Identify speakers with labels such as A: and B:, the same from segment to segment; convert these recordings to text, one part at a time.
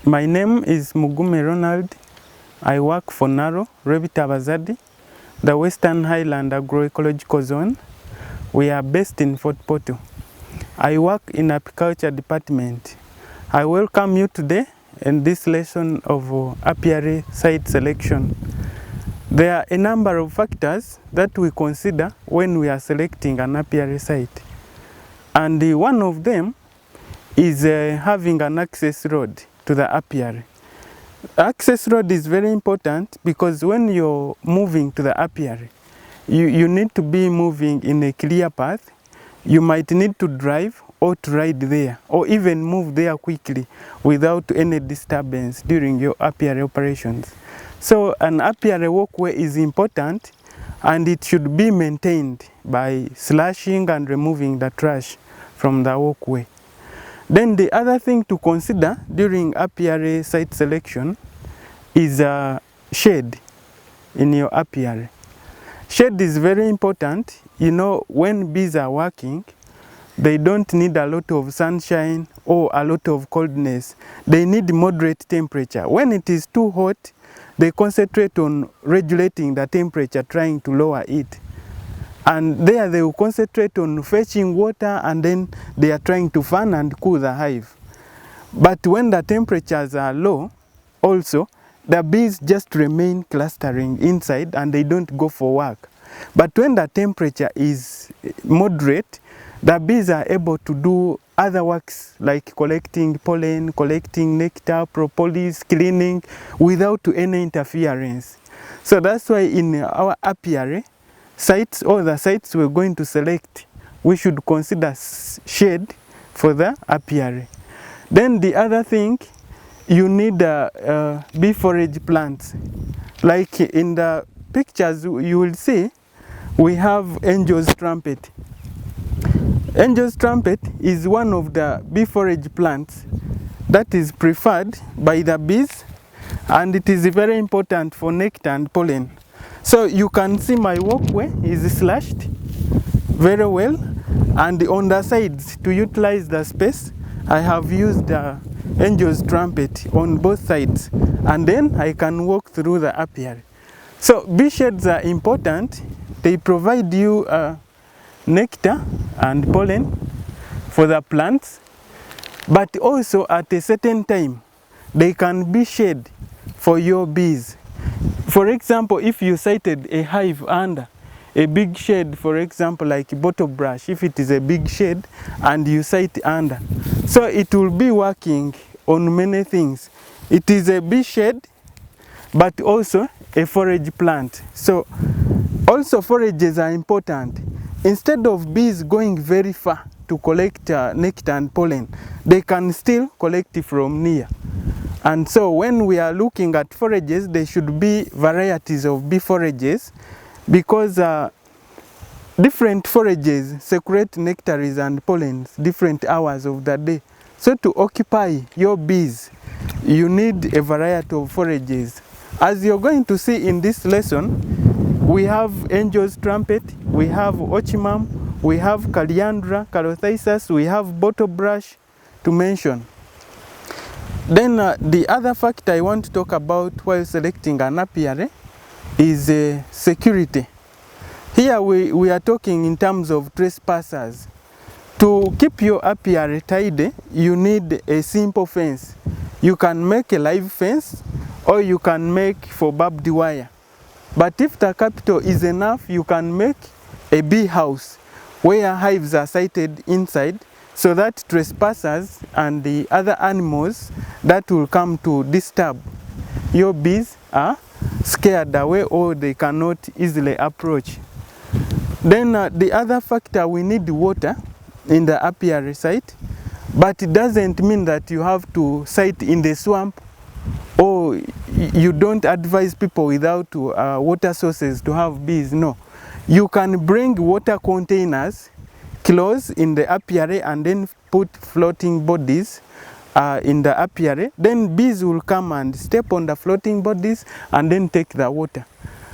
A: My name is Mugume Ronald. I work for Naro, Rebitabazadi, the Western Highland Agroecological Zone. We are based in Fort Portal. I work in Apiculture Department. I welcome you today in this lesson of apiary site selection. There are a number of factors that we consider when we are selecting an apiary site. And one of them is having an access road to the apiary. Access road is very important because when you're moving to the apiary, you need to be moving in a clear path. You might need to drive or to ride there, or even move there quickly without any disturbance during your apiary operations. So an apiary walkway is important, and it should be maintained by slashing and removing the trash from the walkway. Then the other thing to consider during apiary site selection is shade in your apiary. Shade is very important. You know, when bees are working, they don't need a lot of sunshine or a lot of coldness. They need moderate temperature. When it is too hot, they concentrate on regulating the temperature, trying to lower it. And there they will concentrate on fetching water, and then they are trying to fan and cool the hive. But when the temperatures are low, also, the bees just remain clustering inside and they don't go for work. But when the temperature is moderate, the bees are able to do other works like collecting pollen, collecting nectar, propolis, cleaning, without any interference. So that's why in our apiary sites, or the sites we're going to select, we should consider shade for the apiary. Then the other thing, you need bee forage plants. Like in the pictures you will see, we have angel's trumpet. Angel's trumpet is one of the bee forage plants that is preferred by the bees, and it is very important for nectar and pollen. So you can see my walkway is slashed very well, and on the sides, to utilize the space, I have used the angel's trumpet on both sides, and then I can walk through the apiary. So bee shades are important. They provide you nectar and pollen for the plants, but also at a certain time they can be shade for your bees. For example, if you sited a hive under a big shade, for example like bottle brush, if it is a big shade and you site under, so it will be working on many things. It is a bee shade, but also a forage plant. So also forages are important. Instead of bees going very far to collect nectar and pollen, they can still collect it from near. And so when we are looking at forages, there should be varieties of bee forages, because different forages secrete nectaries and pollens different hours of the day. So to occupy your bees, you need a variety of forages. As you're going to see in this lesson, we have angel's trumpet, we have ochimum, we have Calliandra, Calothysis, we have bottle brush, to mention. Then the other factor I want to talk about while selecting an apiary is security. Here we are talking in terms of trespassers. To keep your apiary tidy, you need a simple fence. You can make a live fence, or you can make for barbed wire. But if the capital is enough, you can make a bee house where hives are sited inside, so that trespassers and the other animals that will come to disturb your bees are scared away, or they cannot easily approach. Then the other factor, we need water in the apiary site, but it doesn't mean that you have to site in the swamp, or you don't advise people without water sources to have bees. No, you can bring water containers close in the apiary and then put floating bodies in the apiary. Then bees will come and step on the floating bodies and then take the water.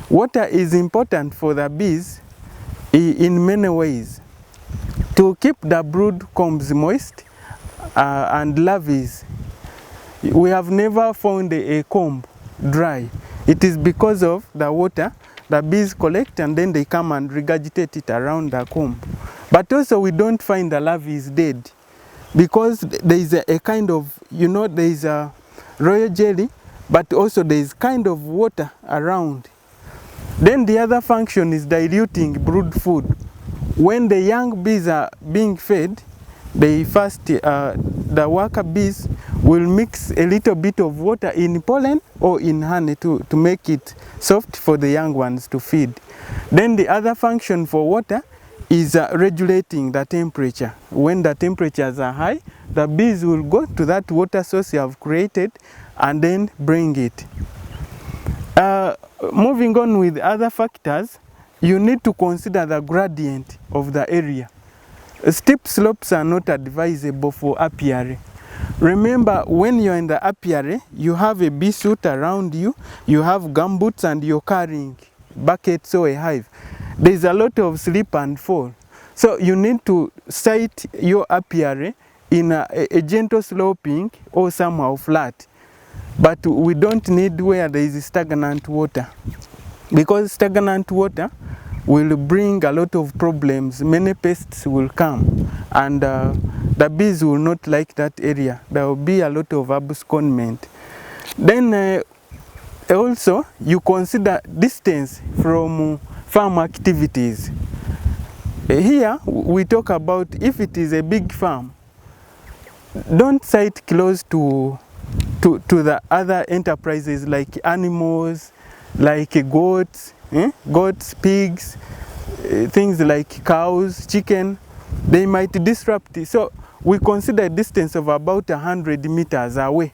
A: Water is important for the bees in many ways. To keep the brood combs moist and larvae We have never found a comb dry. It is because of the water the bees collect and then they come and regurgitate it around the comb. But also we don't find the larvae is dead because there is a kind of, you know, there is a royal jelly, but also there is kind of water around. Then the other function is diluting brood food. When the young bees are being fed, they first, the worker bees will mix a little bit of water in pollen or in honey to make it soft for the young ones to feed. Then the other function for water is regulating the temperature. When the temperatures are high, the bees will go to that water source you have created and then bring it. Moving on with other factors, you need to consider the gradient of the area. Steep slopes are not advisable for apiary. Remember, when you're in the apiary, you have a bee suit around you, you have gumboots, and you're carrying buckets or a hive. There's a lot of slip and fall. So you need to site your apiary in a gentle sloping or somehow flat. But we don't need where there is stagnant water, because stagnant water will bring a lot of problems. Many pests will come and the bees will not like that area. There will be a lot of abscondment. Then also you consider distance from farm activities. Here we talk about if it is a big farm, don't site close to the other enterprises like animals, like goats, pigs, things like cows, chicken. They might disrupt it. So we consider a distance of about 100 meters away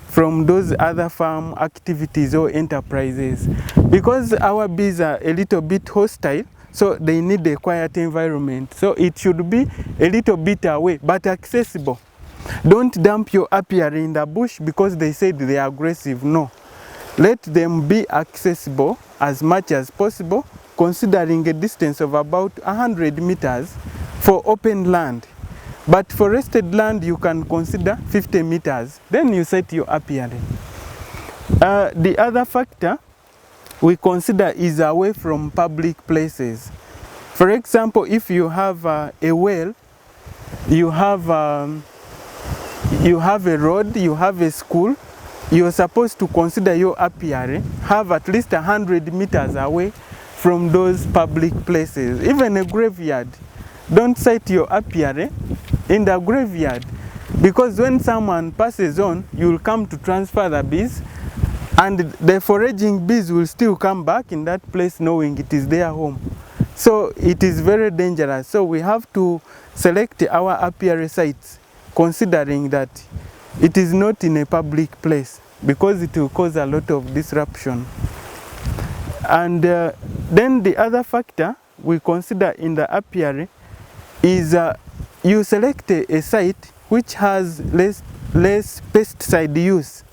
A: from those other farm activities or enterprises. Because our bees are a little bit hostile, so they need a quiet environment. So it should be a little bit away, but accessible. Don't dump your apiary in the bush because they said they are aggressive. No. Let them be accessible as much as possible, considering a distance of about 100 meters for open land. But forested land, you can consider 50 meters. Then you set your apiary. The other factor we consider is away from public places. For example, if you have a well, you have a road, you have a school, you're supposed to consider your apiary have at least 100 meters away from those public places. Even a graveyard. Don't site your apiary in the graveyard, because when someone passes on, you will come to transfer the bees, and the foraging bees will still come back in that place knowing it is their home. So it is very dangerous. So we have to select our apiary sites considering that it is not in a public place, because it will cause a lot of disruption. And then the other factor we consider in the apiary is you select a site which has less pesticide use.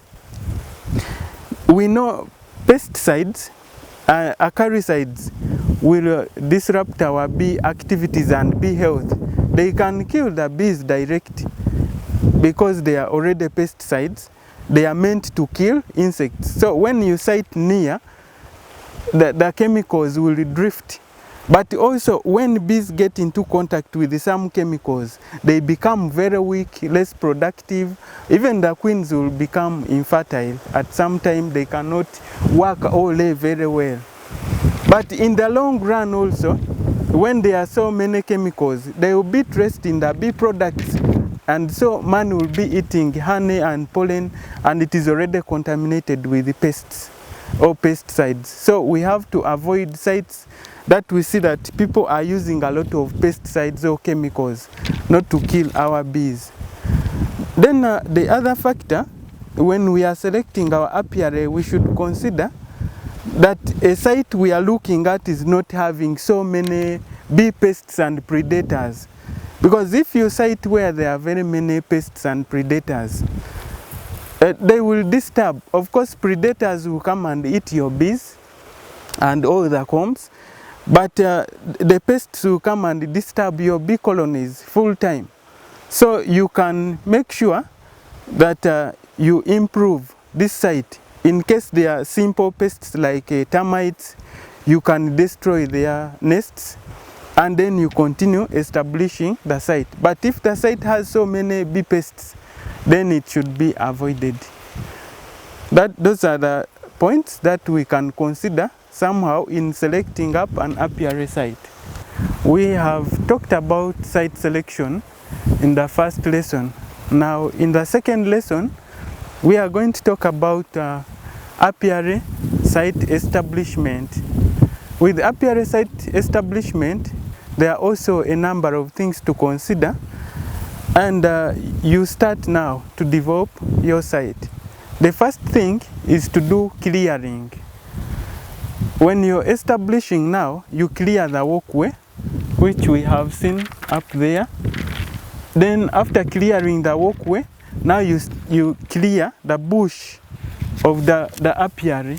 A: We know pesticides, acaricides will disrupt our bee activities and bee health. They can kill the bees direct because they are already pesticides. They are meant to kill insects. So when you site near, the chemicals will drift. But also when bees get into contact with some chemicals, they become very weak, less productive. Even the queens will become infertile. At some time they cannot work or lay very well. But in the long run also, when there are so many chemicals, they will be traced in the bee products. And so man will be eating honey and pollen, and it is already contaminated with the pests or pesticides. So we have to avoid sites that we see that people are using a lot of pesticides or chemicals, not to kill our bees. Then the other factor, when we are selecting our apiary, we should consider that a site we are looking at is not having so many bee pests and predators. Because if you site where there are very many pests and predators, they will disturb. Of course, predators will come and eat your bees and all the combs, but the pests will come and disturb your bee colonies full time. So you can make sure that you improve this site. In case there are simple pests like termites, you can destroy their nests, and then you continue establishing the site. But if the site has so many bee pests, then it should be avoided. Those are the points that we can consider somehow in selecting up an apiary site. We have talked about site selection in the first lesson. Now in the second lesson, we are going to talk about apiary site establishment. With apiary site establishment, there are also a number of things to consider, and you start now to develop your site. The first thing is to do clearing. When you're establishing now, you clear the walkway, which we have seen up there. Then after clearing the walkway, now you clear the bush of the apiary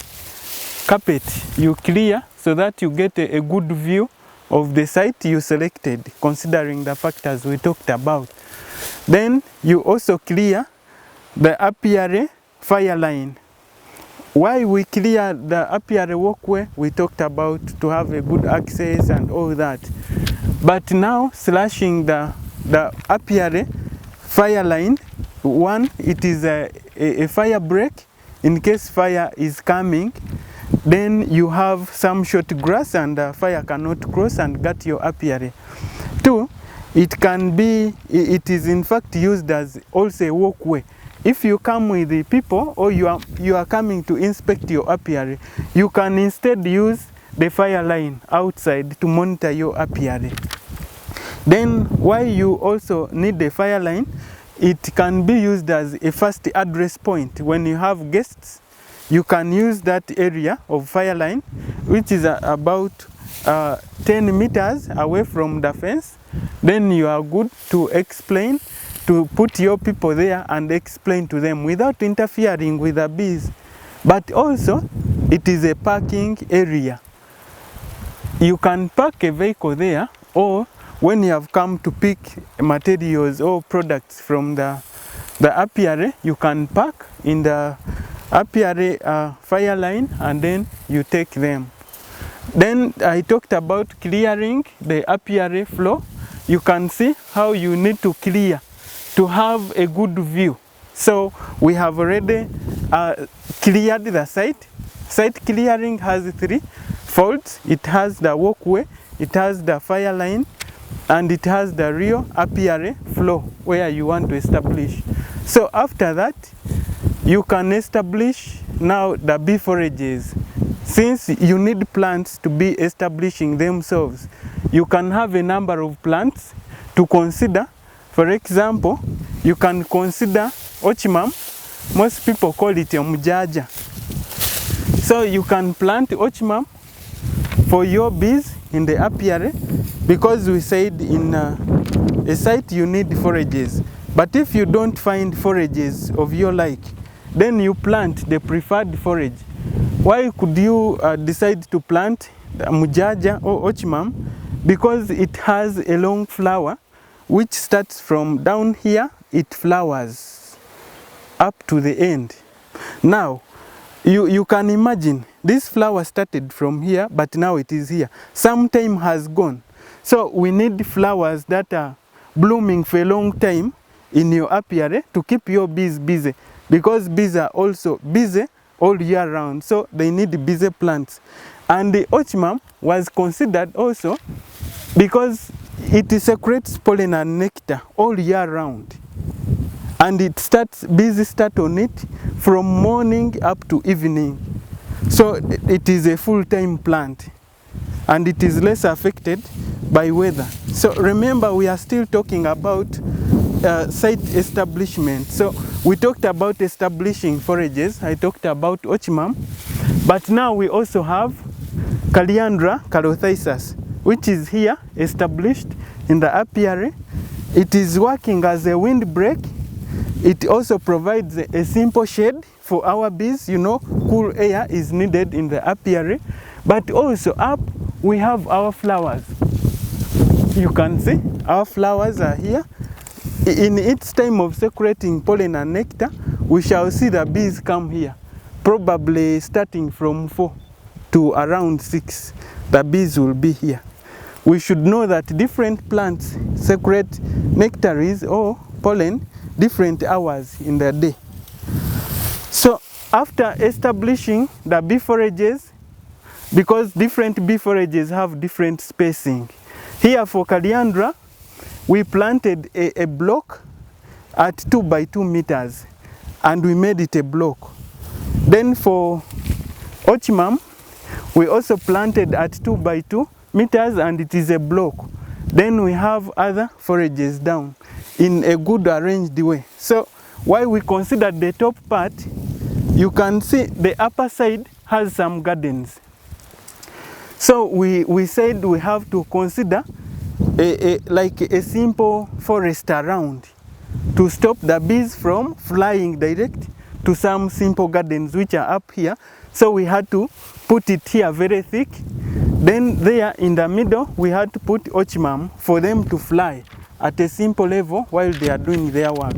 A: carpet. You clear so that you get a good view of the site you selected, considering the factors we talked about. Then you also clear the apiary fire line. Why we clear the apiary walkway, we talked about to have a good access and all that. But now slashing the apiary fire line, one, it is a fire break in case fire is coming. Then you have some short grass and fire cannot cross and get your apiary. Two, it is in fact used as also a walkway. If you come with the people or you are coming to inspect your apiary, you can instead use the fire line outside to monitor your apiary. Then why you also need the fire line, it can be used as a first address point. When you have guests, you can use that area of fire line, which is about 10 meters away from the fence. Then you are good to explain, to put your people there and explain to them without interfering with the bees. But also, it is a parking area. You can park a vehicle there, or when you have come to pick materials or products from the apiary, you can park in the apiary fire line and then you take them. Then I talked about clearing the apiary floor. You can see how you need to clear to have a good view. So we have already cleared the site. Site clearing has 3 folds. It has the walkway, it has the fire line, and it has the real apiary floor where you want to establish. So after that, you can establish now the bee forages. Since you need plants to be establishing themselves, you can have a number of plants to consider. For example, you can consider ochimam. Most people call it mujaja. So you can plant ochimam for your bees in the apiary, because we said in a site you need forages. But if you don't find forages of your like, then you plant the preferred forage. Why could you decide to plant the mujaja or ochimam? Because it has a long flower which starts from down here, it flowers up to the end. Now, you can imagine this flower started from here, but now it is here. Some time has gone. So we need flowers that are blooming for a long time in your apiary to keep your bees busy, because bees are also busy all year round, so they need busy plants. And the ochimam was considered also because it secretes pollen and nectar all year round, and bees start on it from morning up to evening. So it is a full-time plant and it is less affected by weather. So remember, we are still talking about site establishment. So we talked about establishing forages. I talked about ochimam, but now we also have Calliandra calothysus, which is here established in the apiary. It is working as a windbreak. It also provides a simple shade for our bees. You know, cool air is needed in the apiary. But also up, we have our flowers. You can see our flowers are here. In its time of secreting pollen and nectar, we shall see the bees come here, probably starting from 4 to around 6. The bees will be here. We should know that different plants secrete nectaries or pollen different hours in the day. So after establishing the bee forages, because different bee forages have different spacing. Here for Calyandra, we planted a block at 2 by 2 meters and we made it a block. Then for Ochimam, we also planted at 2 by 2 meters and it is a block. Then we have other forages down in a good arranged way. So while we consider the top part, you can see the upper side has some gardens. So we said we have to consider like a simple forest around to stop the bees from flying direct to some simple gardens which are up here. So we had to put it here very thick. Then there in the middle we had to put Ochimam for them to fly at a simple level while they are doing their work.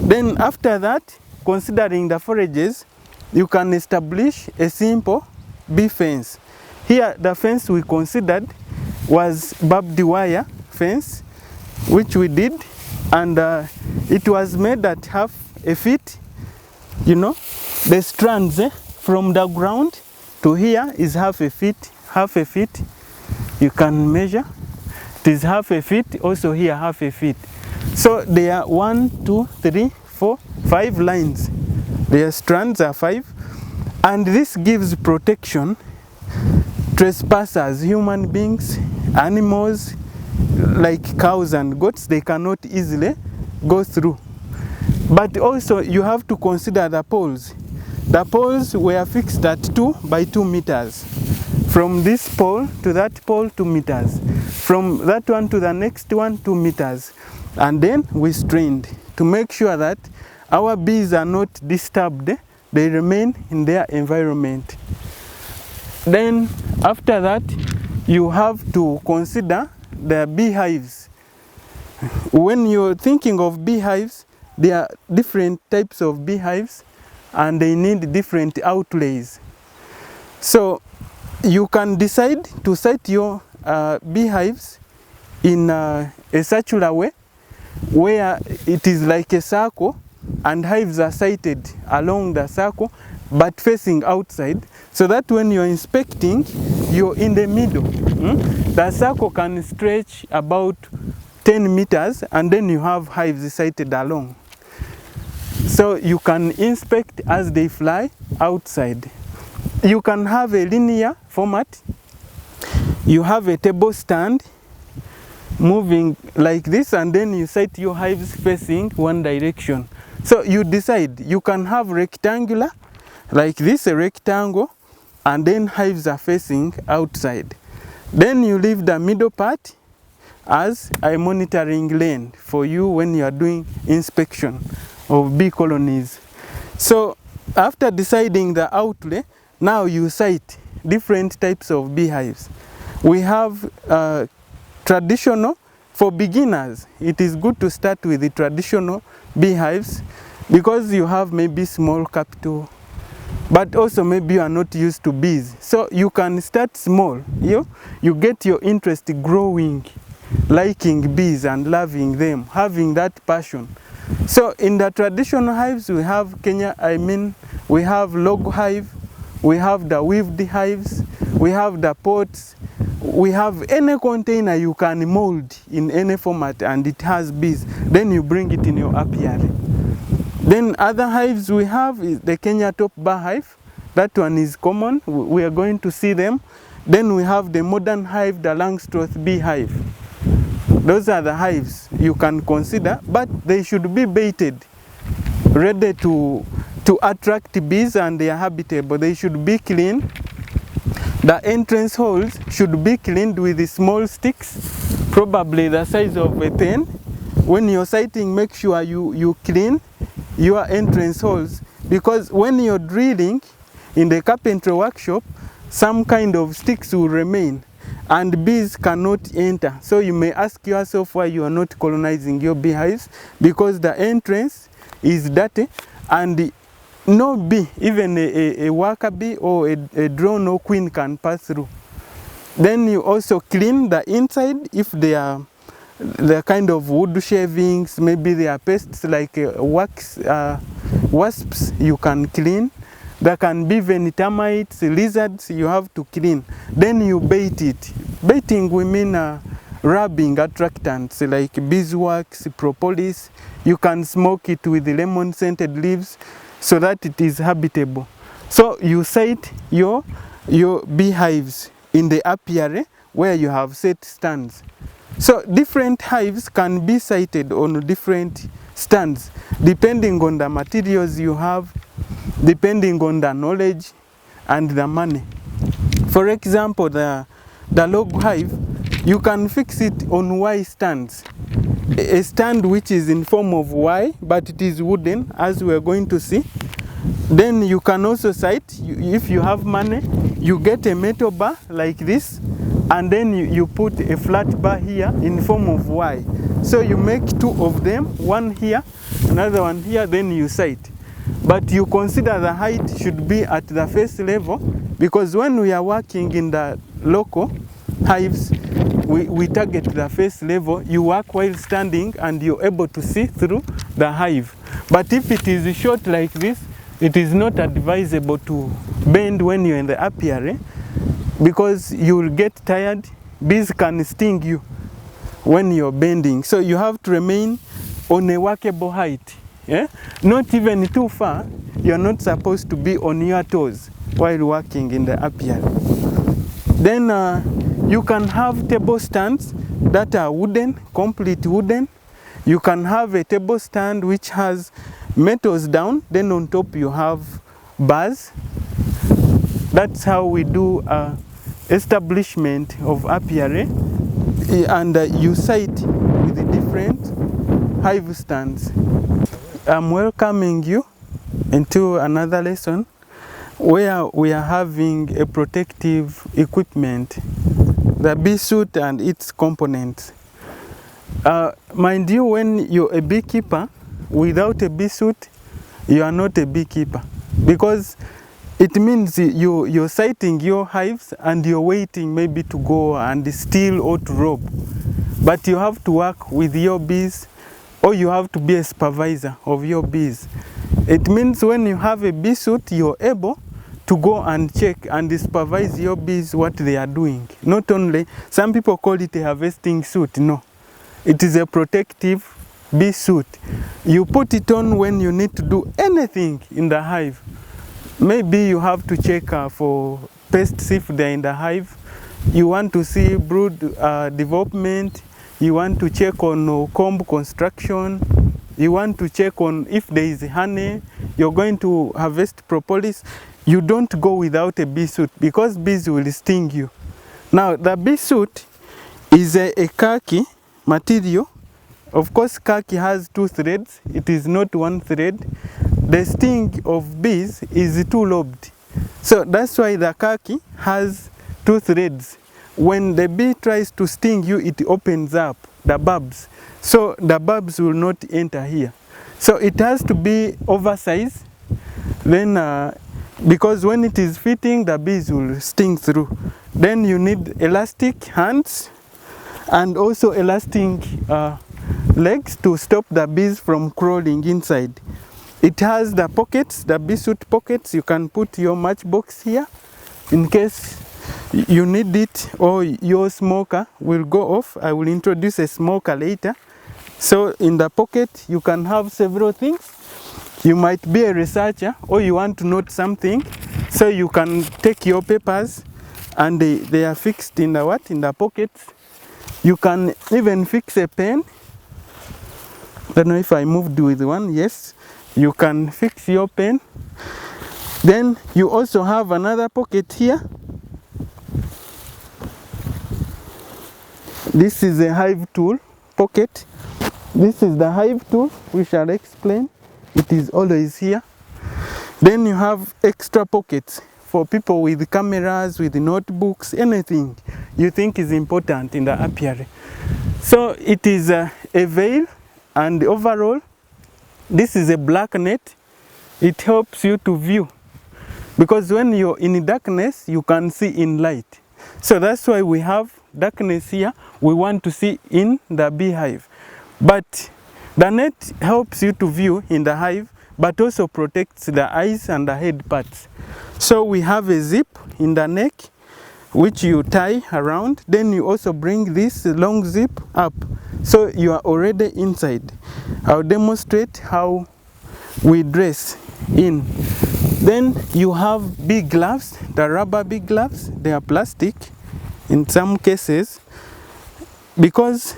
A: Then after that, considering the forages, you can establish a simple bee fence. Here the fence we considered was barbed wire fence, which we did, and it was made at half a feet. You know, the strands from the ground to here is half a feet, half a feet. You can measure. It is half a feet, also here half a feet. So there are 1, 2, 3, 4, 5 lines. Their strands are 5, and this gives protection. Trespassers, human beings, animals like cows and goats, they cannot easily go through. But also you have to consider the poles. The poles were fixed at 2 by 2 meters. From this pole to that pole, 2 meters. From that one to the next one, 2 meters. And then we strained to make sure that our bees are not disturbed. They remain in their environment. Then after that, you have to consider the beehives. When you're thinking of beehives, there are different types of beehives and they need different outlays. So you can decide to set your beehives in a circular way where it is like a circle and hives are sited along the circle but facing outside, so that when you're inspecting, you're in the middle. The circle can stretch about 10 meters and then you have hives sited along. So you can inspect as they fly outside. You can have a linear format. You have a table stand moving like this and then you set your hives facing one direction. So you decide, you can have rectangular like this, a rectangle, and then hives are facing outside. Then you leave the middle part as a monitoring lane for you when you are doing inspection of bee colonies. So after deciding the outlay, now you site different types of beehives. We have traditional. For beginners, it is good to start with the traditional beehives because you have maybe small capital, but also maybe you are not used to bees. So you can start small. You get your interest growing, liking bees and loving them, having that passion. So in the traditional hives, we have we have log hive, we have the weaved hives, we have the pots, we have any container you can mold in any format and it has bees. Then you bring it in your apiary. Then other hives we have is the Kenya top bar hive. That one is common. We are going to see them. Then we have the modern hive, the Langstroth bee hive. Those are the hives you can consider, but they should be baited, ready to attract bees, and they are habitable. They should be clean. The entrance holes should be cleaned with small sticks, probably the size of a pen. When you're siting, make sure you clean your entrance holes, because when you're drilling in the carpentry workshop, some kind of sticks will remain and bees cannot enter. So you may ask yourself why you are not colonizing your beehives, because the entrance is dirty, and no bee, even a worker bee or a drone or queen can pass through. Then you also clean the inside if they are the kind of wood shavings, maybe there are pests like wasps, you can clean. There can be even termites, lizards, you have to clean. Then you bait it. Baiting, we mean rubbing attractants like beeswax, propolis. You can smoke it with lemon scented leaves so that it is habitable. So you site your beehives in the apiary where you have set stands. So different hives can be sited on different stands depending on the materials you have, depending on the knowledge and the money. For example, the log hive, you can fix it on Y stands. A stand which is in form of Y, but it is wooden, as we are going to see. Then you can also site, if you have money, you get a metal bar like this, and then you put a flat bar here in form of Y. So you make two of them, one here, another one here, then you site. But you consider the height should be at the face level, because when we are working in the local hives, we target the face level. You work while standing and you're able to see through the hive. But if it is short like this, it is not advisable to bend when you're in the apiary, because you will get tired. Bees can sting you when you're bending. So you have to remain on a workable height. Yeah? Not even too far. You're not supposed to be on your toes while working in the apiary. Then you can have table stands that are wooden, complete wooden. You can have a table stand which has metals down, then on top you have bars. That's how we do establishment of apiary, and you site with the different hive stands. I'm welcoming you into another lesson where we are having a protective equipment, the bee suit and its components. Mind you, when you're a beekeeper, without a bee suit, you are not a beekeeper, because it means you're siting your hives and you're waiting maybe to go and steal or to rob. But you have to work with your bees, or you have to be a supervisor of your bees. It means when you have a bee suit, you're able to go and check and supervise your bees what they are doing. Not only, some people call it a harvesting suit. No, it is a protective bee suit. You put it on when you need to do anything in the hive. Maybe you have to check for pests if they're in the hive. You want to see brood development. You want to check on comb construction. You want to check on if there is honey. You're going to harvest propolis. You don't go without a bee suit, because bees will sting you. Now, the bee suit is a khaki material. Of course, khaki has two threads. It is not one thread. The sting of bees is two-lobed. So that's why the khaki has two threads. When the bee tries to sting you, it opens up the bulbs. So the bulbs will not enter here. So it has to be oversized. Then, because when it is fitting, the bees will sting through. Then you need elastic hands and also elastic legs to stop the bees from crawling inside. It has the pockets, the bee suit pockets. You can put your matchbox here in case you need it, or your smoker will go off. I will introduce a smoker later. So in the pocket you can have several things. You might be a researcher, or you want to note something, so you can take your papers and they are fixed in the in the pockets. You can even fix a pen. I don't know if I moved with one. Yes, you can fix your pen. Then you also have another pocket here. This is a hive tool pocket. This is the hive tool, we shall explain. It is always here. Then you have extra pockets for people with cameras, with notebooks, anything you think is important in the apiary. So it is a veil, and overall this is a black net. It helps you to view, because when you're in darkness, you can see in light. So that's why we have darkness here. We want to see in the beehive. But the net helps you to view in the hive, but also protects the eyes and the head parts. So we have a zip in the neck, which you tie around. Then you also bring this long zip up. So you are already inside. I'll demonstrate how we dress in. Then you have bee gloves, the rubber bee gloves. They are plastic in some cases. Because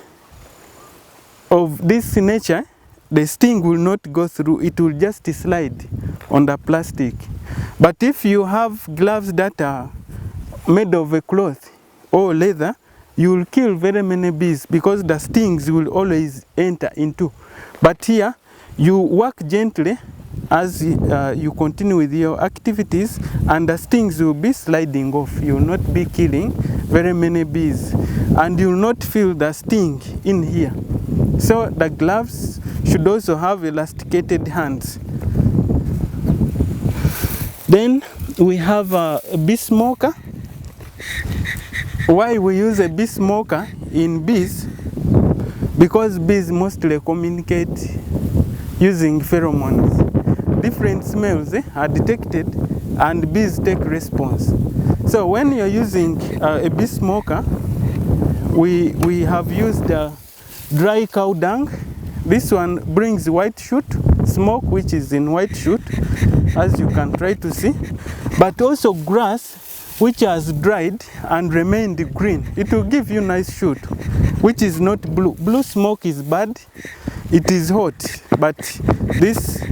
A: of this nature, the sting will not go through, it will just slide on the plastic. But if you have gloves that are made of a cloth or leather, you will kill very many bees, because the stings will always enter into. But here, you work gently as you continue with your activities, and the stings will be sliding off. You will not be killing very many bees, and you will not feel the sting in here. So the gloves should also have elasticated hands. Then we have a bee smoker. Why we use a bee smoker in bees? Because bees mostly communicate using pheromones. Different smells are detected and bees take response. So when you're using a bee smoker, we have used dry cow dung. This one brings white shoot smoke, which is in white shoot, as you can try to see, but also grass which has dried and remained green. It will give you nice shoot, which is not blue. Blue smoke is bad, it is hot, but this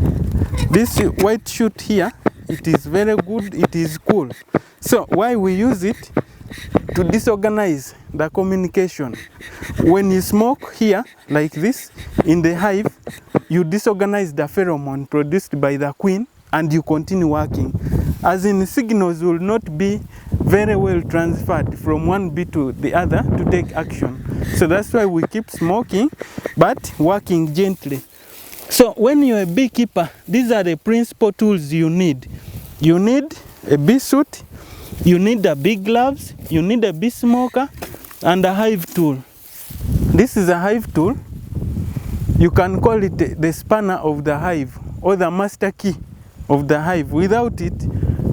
A: white shoot here, it is very good, it is cool. So why we use it? To disorganize the communication. When you smoke here, like this, in the hive, you disorganize the pheromone produced by the queen, and you continue working. As in, signals will not be very well transferred from one bee to the other to take action. So that's why we keep smoking, but working gently. So when you're a beekeeper, these are the principal tools you need. You need a bee suit, you need the bee gloves, you need a bee smoker, and a hive tool. This is a hive tool. You can call it the spanner of the hive, or the master key of the hive. Without it,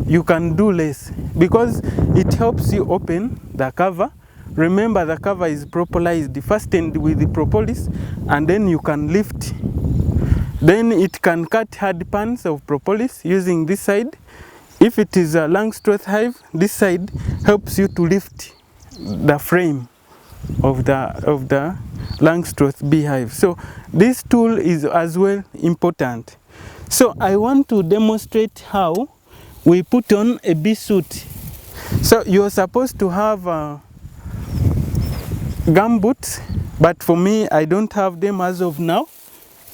A: you can do less, because it helps you open the cover. Remember, the cover is propolized, fastened with the propolis, and then you can lift. Then it can cut hard pans of propolis using this side. If it is a Langstroth hive, this side helps you to lift the frame of the Langstroth beehive. So this tool is as well important. So I want to demonstrate how we put on a bee suit. So you're supposed to have gum boots, but for me, I don't have them as of now.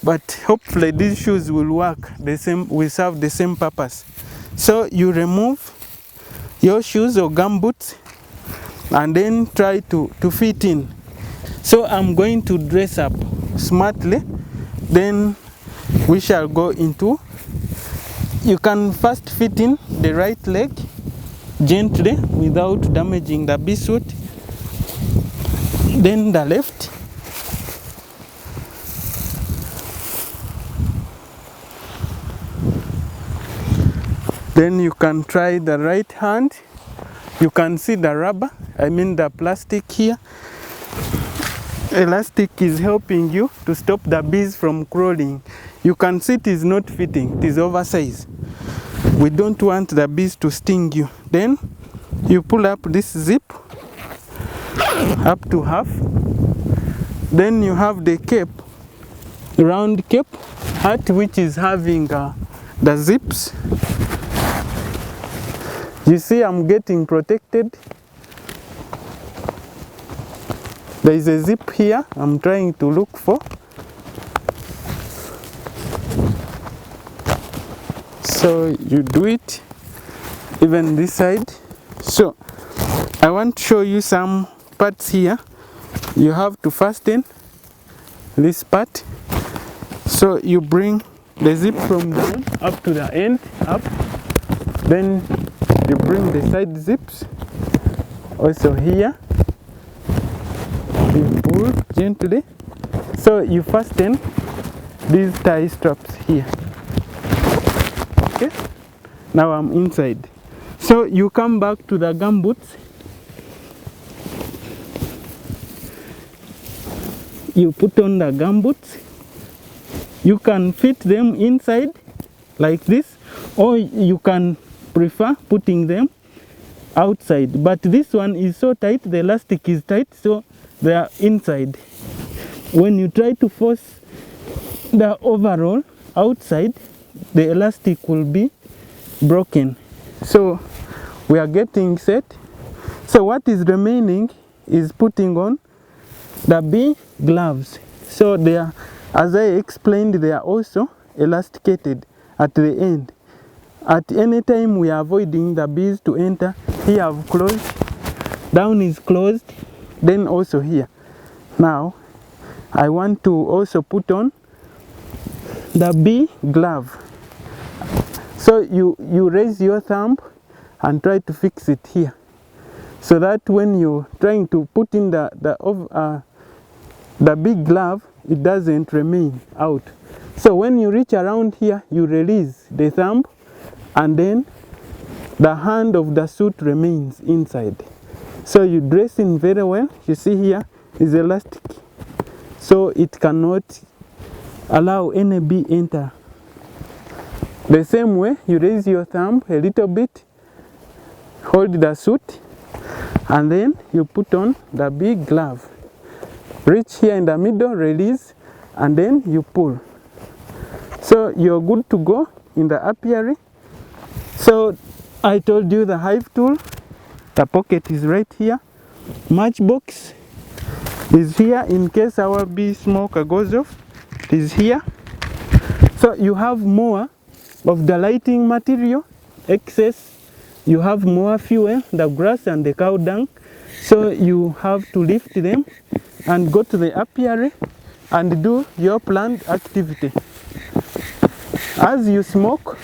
A: But hopefully these shoes will work the same, will serve the same purpose. So you remove your shoes or gum boots and then try to fit in. So I'm going to dress up smartly, then we shall go into. You can first fit in the right leg gently without damaging the bee suit, then the left. Then you can try the right hand. You can see the rubber, I mean the plastic here. Elastic is helping you to stop the bees from crawling. You can see it is not fitting, it is oversized. We don't want the bees to sting you. Then you pull up this zip up to half. Then you have the cape, round cape hat, which is having the zips. You see, I'm getting protected. There is a zip here I'm trying to look for. So you do it, even this side. So I want to show you some parts here. You have to fasten this part. So you bring the zip from down up to the end, up. Then you bring the side zips also here. You pull gently. So you fasten these tie straps here. Okay, now I'm inside. So you come back to the gumboots. You put on the gumboots. You can fit them inside like this, or you can prefer putting them outside. But this one is so tight, the elastic is tight, so they are inside. When you try to force the overall outside, the elastic will be broken. So we are getting set. So what is remaining is putting on the bee gloves. So they are, as I explained, they are also elasticated at the end. At any time we are avoiding the bees to enter. Here I've closed, down is closed, then also here. Now I want to also put on the bee glove. So you raise your thumb and try to fix it here, so that when you're trying to put in the big glove, it doesn't remain out. So when you reach around here, you release the thumb, and then the hand of the suit remains inside. So you dress in very well. You see here is elastic, so it cannot allow any bee enter. The same way, you raise your thumb a little bit, hold the suit, and then you put on the big glove. Reach here in the middle, release, and then you pull. So you're good to go in the apiary. So I told you the hive tool, the pocket is right here. Matchbox is here in case our bee smoker goes off. It is here. So you have more of the lighting material, excess. You have more fuel, the grass and the cow dung. So you have to lift them and go to the apiary and do your planned activity. As you smoke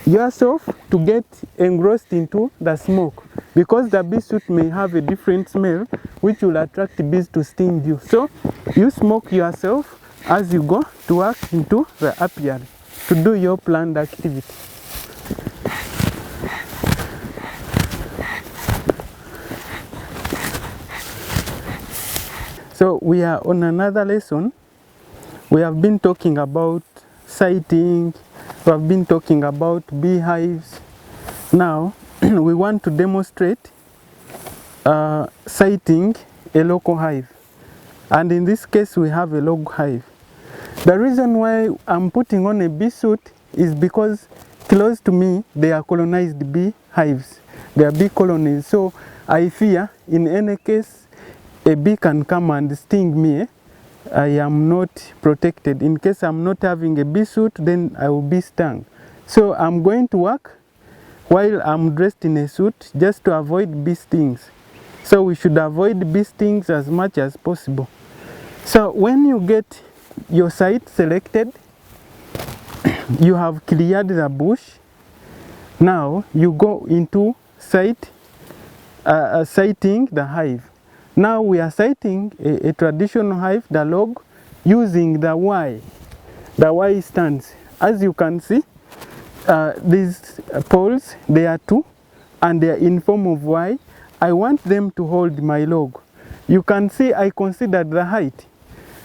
A: yourself to get engrossed into the smoke, because the bee suit may have a different smell which will attract bees to sting you. So you smoke yourself as you go to work into the apiary to do your planned activity. So we are on another lesson. We have been talking about sighting, we have been talking about beehives. Now we want to demonstrate sighting a local hive. And in this case we have a log hive. The reason why I'm putting on a bee suit is because close to me they are colonized bee hives. They are bee colonies. So I fear in any case a bee can come and sting me. I am not protected. In case I'm not having a bee suit, then I will be stung. So I'm going to work while I'm dressed in a suit just to avoid bee stings. So we should avoid bee stings as much as possible. So when you get your site selected, you have cleared the bush. Now you go into sighting the hive. Now we are sighting a traditional hive, the log, using the Y. The Y stands. As you can see, these poles, they are two, and they are in form of Y. I want them to hold my log. You can see I considered the height.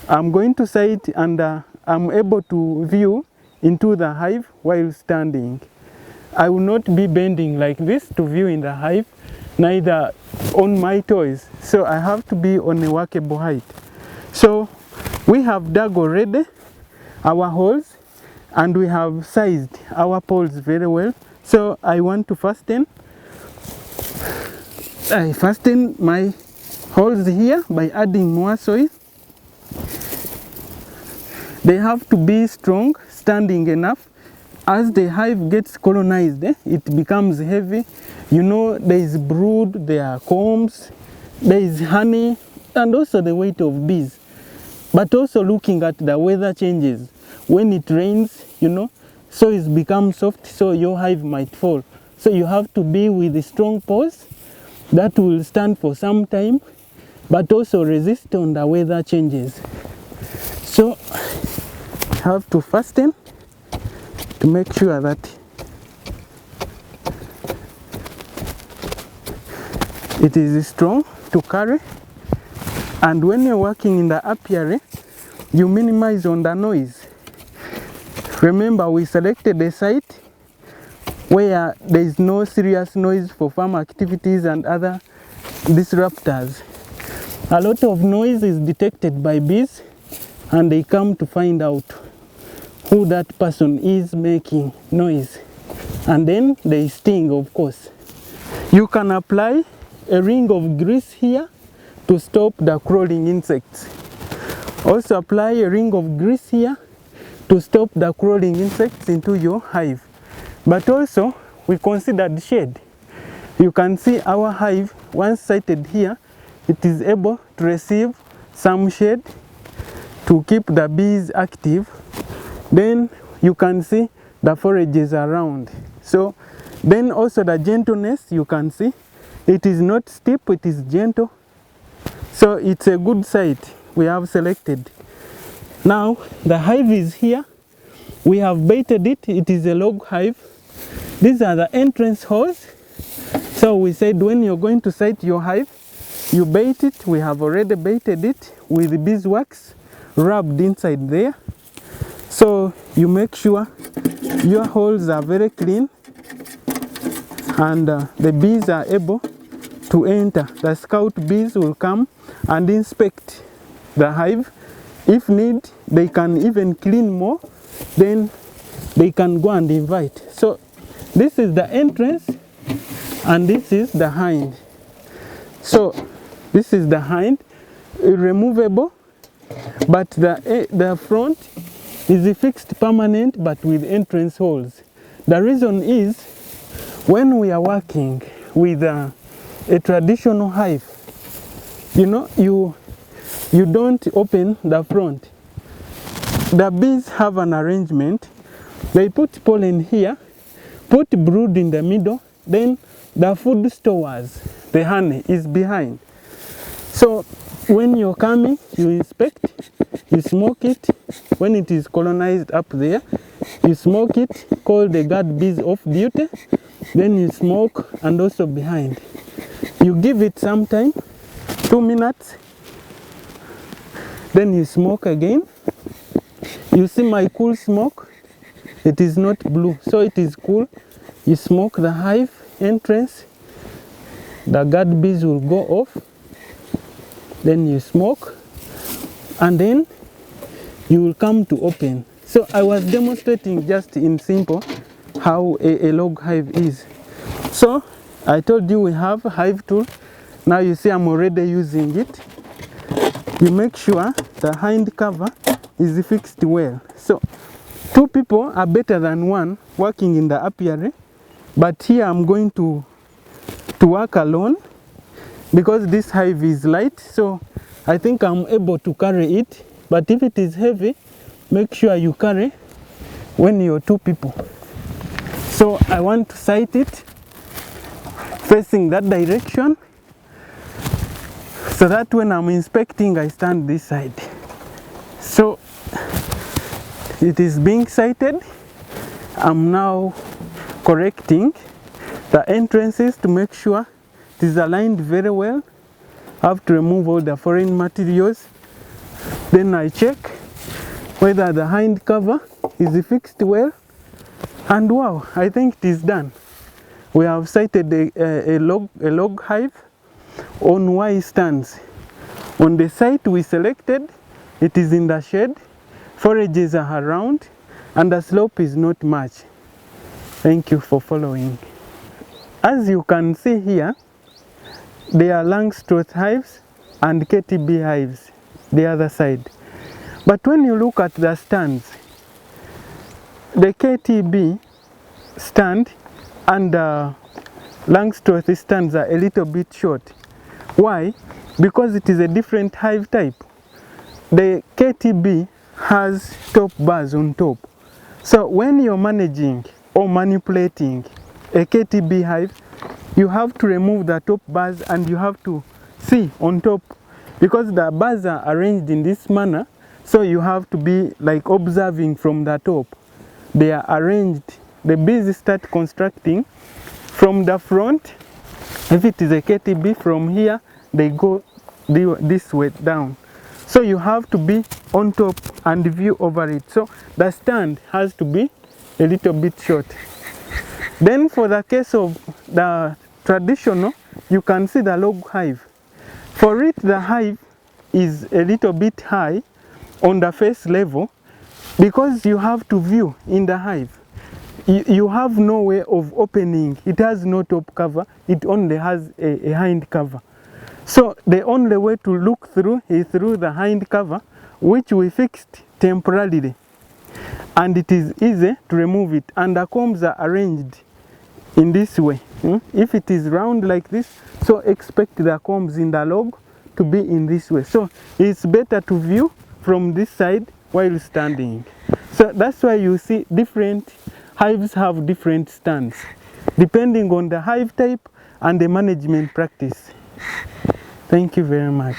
A: I'm going to sight, and I'm able to view into the hive while standing. I will not be bending like this to view in the hive, neither on my toes. So I have to be on a workable height. So we have dug already our holes, and we have sized our poles very well. So I want to fasten. I fasten my holes here by adding more soil. They have to be strong, standing enough. As the hive gets colonized, it becomes heavy. You know, there is brood, there are combs, there is honey, and also the weight of bees. But also looking at the weather changes. When it rains, you know, soils become soft, so your hive might fall. So you have to be with strong poles that will stand for some time, but also resist on the weather changes. So you have to fasten to make sure that it is strong to carry. And when you're working in the apiary, you minimize on the noise. Remember, we selected a site where there is no serious noise for farm activities and other disruptors. A lot of noise is detected by bees, and they come to find out who that person is making noise, and then they sting, of course. You can apply a ring of grease here to stop the crawling insects. Also apply a ring of grease here to stop the crawling insects into your hive. But also we considered shade. You can see our hive, once sited here, it is able to receive some shade to keep the bees active. Then you can see the forages around. So then also the gentleness, you can see it is not steep, it is gentle. So it's a good site we have selected. Now the hive is here. We have baited it. It is a log hive. These are the entrance holes. So we said when you're going to site your hive, you bait it. We have already baited it with beeswax rubbed inside there. So you make sure your holes are very clean, and the bees are able to enter. The scout bees will come and inspect the hive. If need, they can even clean more, then they can go and invite. So this is the entrance and this is the hind. So this is the hind, removable, but the front is fixed permanent but with entrance holes. The reason is, when we are working with a traditional hive, you know, you don't open the front. The bees have an arrangement. They put pollen here, put brood in the middle, then the food stores, the honey, is behind. So when you're coming, you inspect, you smoke it. When it is colonized up there, you smoke it, call the guard bees off duty, then you smoke, and also behind. You give it some time, 2 minutes, then you smoke again. You see my cool smoke, it is not blue, so it is cool. You smoke the hive entrance, the guard bees will go off, then you smoke, and then you will come to open. So I was demonstrating just in simple how a log hive is. So I told you we have a hive tool. Now you see I'm already using it. You make sure the hind cover is fixed well. So 2 people are better than 1 working in the apiary, but here I'm going to work alone because this hive is light, so I think I'm able to carry it. But if it is heavy, make sure you carry when you're 2 people. So I want to site it facing that direction, so that when I'm inspecting, I stand this side. So it is being sited. I'm now correcting the entrances to make sure it is aligned very well. I have to remove all the foreign materials. Then I check whether the hind cover is fixed well, and wow, I think it is done. We have sited a log hive on Y stands. On the site we selected, it is in the shade, forages are around, and the slope is not much. Thank you for following. As you can see here, there are Langstroth hives and KTB hives the other side. But when you look at the stands, the KTB stand and Langstroth stands are a little bit short. Why? Because it is a different hive type. The KTB has top bars on top, So when you're managing or manipulating a KTB hive, you have to remove the top bars and you have to see on top, because the bars are arranged in this manner, so you have to be like observing from the top. They are arranged, the bees start constructing from the front. If it is a KTB, from here they go this way down. So you have to be on top and view over it. So the stand has to be a little bit short. Then for the case of the traditional, you can see the log hive. For it, the hive is a little bit high on the face level, because you have to view in the hive. You have no way of opening. It has no top cover, it only has a hind cover. So the only way to look through is through the hind cover, which we fixed temporarily. And it is easy to remove it. And the combs are arranged in this way. If it is round like this, so expect the combs in the log to be in this way. So it's better to view from this side while standing. So that's why you see different hives have different stands, depending on the hive type and the management practice. Thank you very much.